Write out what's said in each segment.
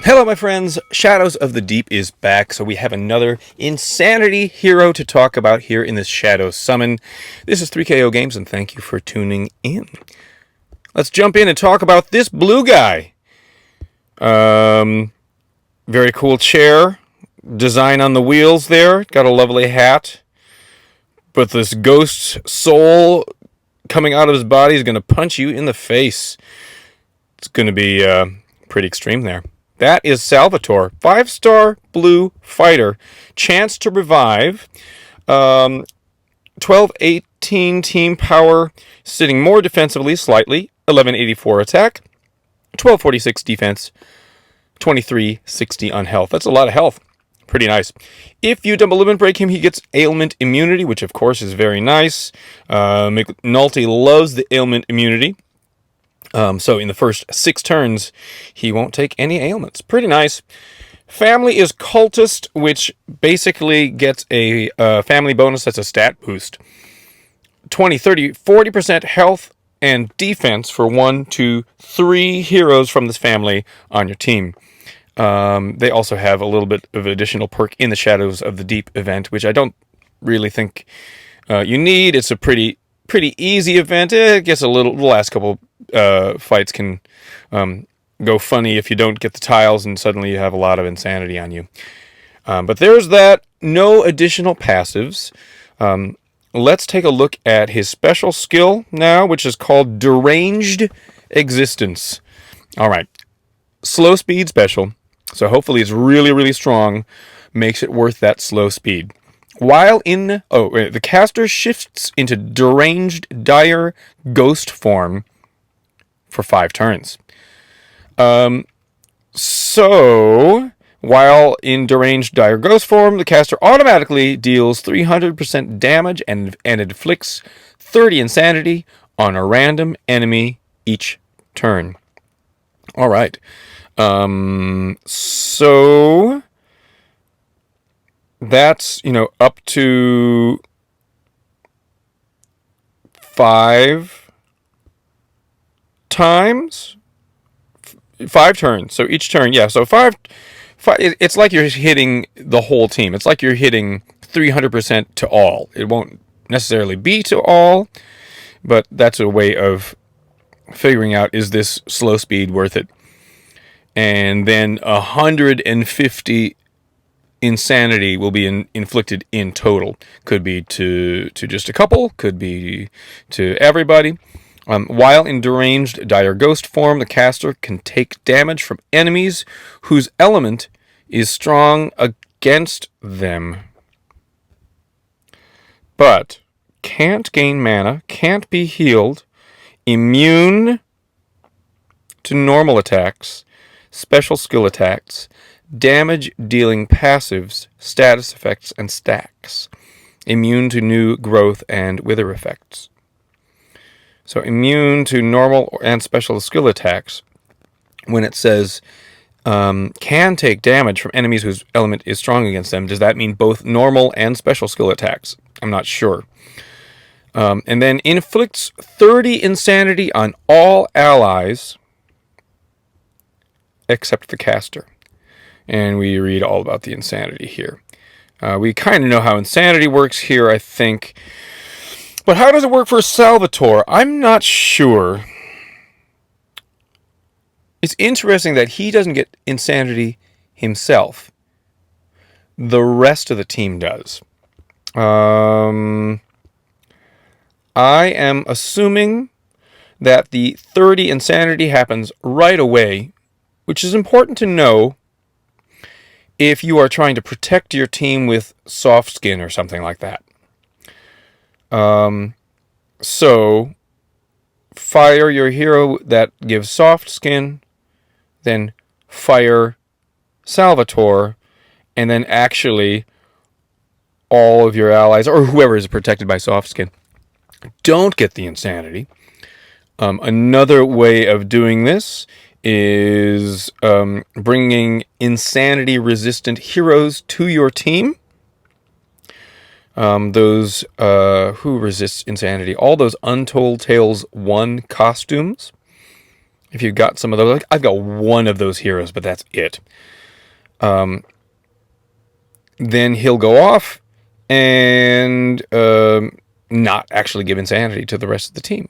Hello, my friends. Shadows of the Deep is back, so we have another insanity hero to talk about here in this Shadow Summon. This is 3KO Games, and thank you for tuning in. Let's jump in and talk about this blue guy. Very cool chair. Design on the wheels there. Got a lovely hat. But this ghost soul coming out of his body is going to punch you in the face. It's going to be pretty extreme there. That is Salvatore, 5-star blue fighter. Chance to revive. 1218 team power, sitting more defensively slightly. 1184 attack. 1246 defense. 2360 on health. That's a lot of health. Pretty nice. If you double limit break him, he gets ailment immunity, which of course is very nice. McNulty loves the ailment immunity. So in the first 6 turns, he won't take any ailments. Pretty nice. Family is Cultist, which basically gets a family bonus that's a stat boost. 20, 30, 40% health and defense for 1, 2, 3 heroes from this family on your team. They also have a little bit of additional perk in the Shadows of the Deep event, which I don't really think you need. It's a pretty easy event. It gets a little. The last couple fights can go funny if you don't get the tiles, and suddenly you have a lot of insanity on you. But there's that. No additional passives. Let's take a look at his special skill now, which is called Deranged Existence. All right, slow speed special. So hopefully it's really strong. Makes it worth that slow speed. While in... the caster shifts into deranged dire ghost form for 5 turns. So, while in deranged dire ghost form, the caster automatically deals 300% damage and inflicts 30 insanity on a random enemy each turn. Alright. So... that's, up to 5 times? 5 turns. So each turn, yeah. So 5, it's like you're hitting the whole team. It's like you're hitting 300% to all. It won't necessarily be to all, but that's a way of figuring out, is this slow speed worth it? And then 150 insanity will be inflicted in total. Could be to just a couple, could be to everybody. While in deranged dire ghost form, the caster can take damage from enemies whose element is strong against them, but can't gain mana, can't be healed, immune to normal attacks, special skill attacks, damage-dealing passives, status effects, and stacks. Immune to new growth and wither effects. So immune to normal and special skill attacks. When it says can take damage from enemies whose element is strong against them, does that mean both normal and special skill attacks? I'm not sure. And then inflicts 30 insanity on all allies except the caster. And we read all about the insanity here. We kind of know how insanity works here, I think. But how does it work for Salvatore? I'm not sure. It's interesting that he doesn't get insanity himself. The rest of the team does. I am assuming that the 30 insanity happens right away, which is important to know if you are trying to protect your team with soft skin or something like that. So, fire your hero that gives soft skin, then fire Salvatore, and then actually all of your allies, or whoever is protected by soft skin, don't get the insanity. Another way of doing this is bringing insanity-resistant heroes to your team. Those who resist insanity, all those Untold Tales 1 costumes. If you've got some of those, like I've got one of those heroes, but that's it. Then he'll go off and not actually give insanity to the rest of the team.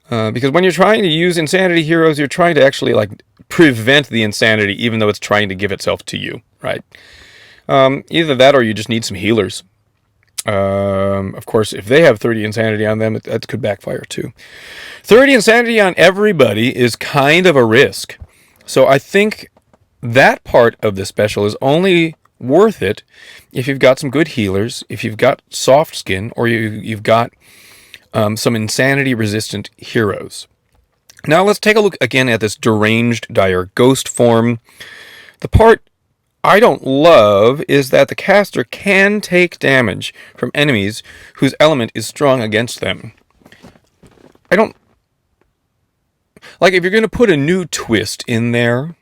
Because when you're trying to use insanity heroes, you're trying to actually like prevent the insanity, even though it's trying to give itself to you, right? Either that or you just need some healers. Of course, if they have 30 insanity on them, that could backfire too. 30 insanity on everybody is kind of a risk. So I think that part of the special is only worth it if you've got some good healers, if you've got soft skin, or you've got some insanity resistant heroes. Now let's take a look again at this deranged dire ghost form. The part I don't love is that the caster can take damage from enemies whose element is strong against them. I don't like, if you're going to put a new twist in there,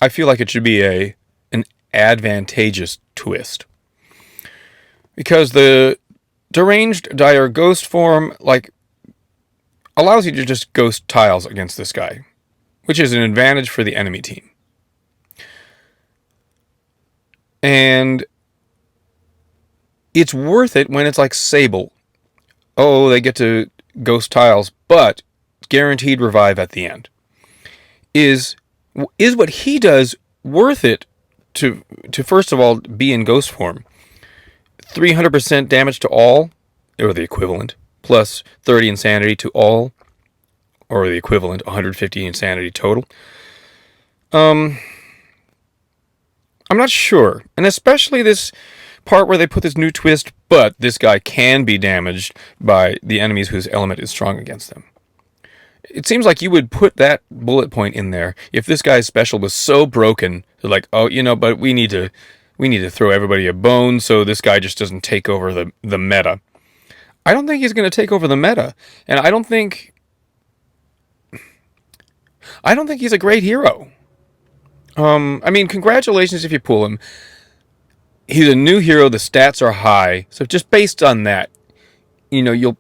I feel like it should be an advantageous twist. Because the deranged dire ghost form like allows you to just ghost tiles against this guy, which is an advantage for the enemy team. And it's worth it when it's like Sable. Oh, they get to ghost tiles, but guaranteed revive at the end. Is what he does worth it to first of all be in ghost form? 300% damage to all, or the equivalent, plus 30 insanity to all, or the equivalent, 150 insanity total. I'm not sure. And especially this part where they put this new twist, but this guy can be damaged by the enemies whose element is strong against them. It seems like you would put that bullet point in there if this guy's special was so broken. They're like, oh, but we need to throw everybody a bone so this guy just doesn't take over the meta. I don't think he's going to take over the meta. And I don't think he's a great hero. I mean, congratulations if you pull him. He's a new hero. The stats are high, so just based on that, you'll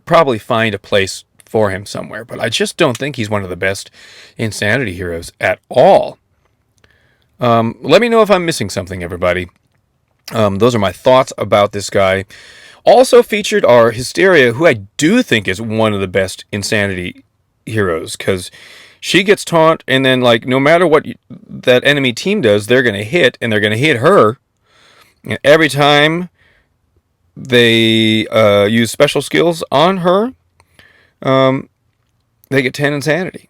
probably find a place for him somewhere. But I just don't think he's one of the best insanity heroes at all. Let me know if I'm missing something, everybody. Those are my thoughts about this guy. Also featured are Hysteria, who I do think is one of the best insanity heroes, because she gets taunt, and then, like, no matter what that enemy team does, they're going to hit, and they're going to hit her. And every time they use special skills on her, they get 10 insanity.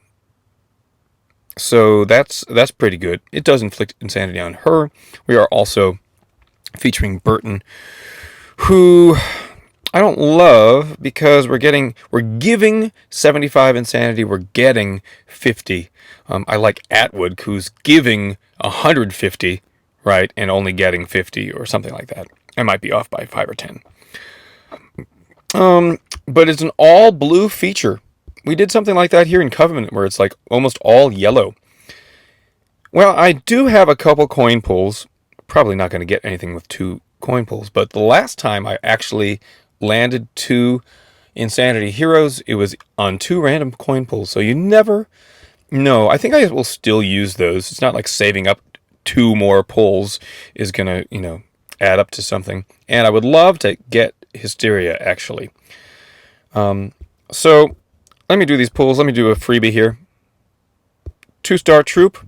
So that's pretty good. It does inflict insanity on her. We are also featuring Burton, who I don't love because we're giving 75 insanity, we're getting 50. I like Atwood, who's giving 150, right, and only getting 50 or something like that. I might be off by 5 or 10. But it's an all blue feature. We did something like that here in Covenant, where it's like almost all yellow. Well, I do have a couple coin pulls. Probably not going to get anything with 2 coin pulls, but the last time I actually landed 2 insanity heroes, it was on 2 random coin pulls, so you never know. I think I will still use those. It's not like saving up 2 more pulls is gonna, add up to something. And I would love to get Hysteria, actually. So let me do these pulls. Let me do a freebie here. 2-star troop,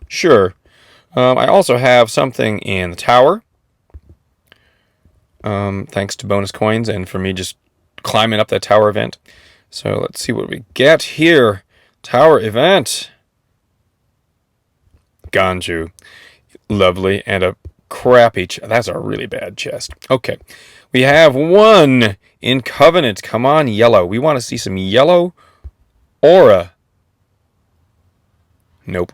sure. I also have something in the tower, thanks to bonus coins and for me just climbing up that tower event. So let's see what we get here. Tower event. Ganju. Lovely. And a crappy chest. That's a really bad chest. Okay. We have 1 in Covenant. Come on, yellow. We want to see some yellow aura. Nope.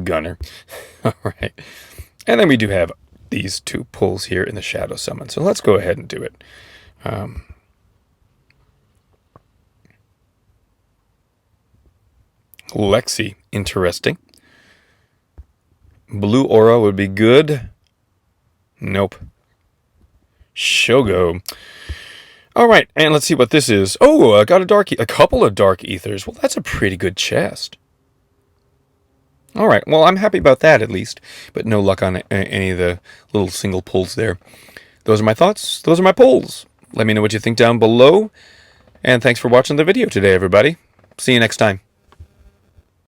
Gunner. All right. And then we do have these 2 pulls here in the Shadow Summon. So let's go ahead and do it. Lexi, interesting. Blue aura would be good. Nope. Shogo. All right, and let's see what this is. Oh, I got a couple of dark ethers. Well, that's a pretty good chest. All right, well, I'm happy about that at least, but no luck on any of the little single pulls there. Those are my thoughts. Those are my pulls. Let me know what you think down below. And thanks for watching the video today, everybody. See you next time.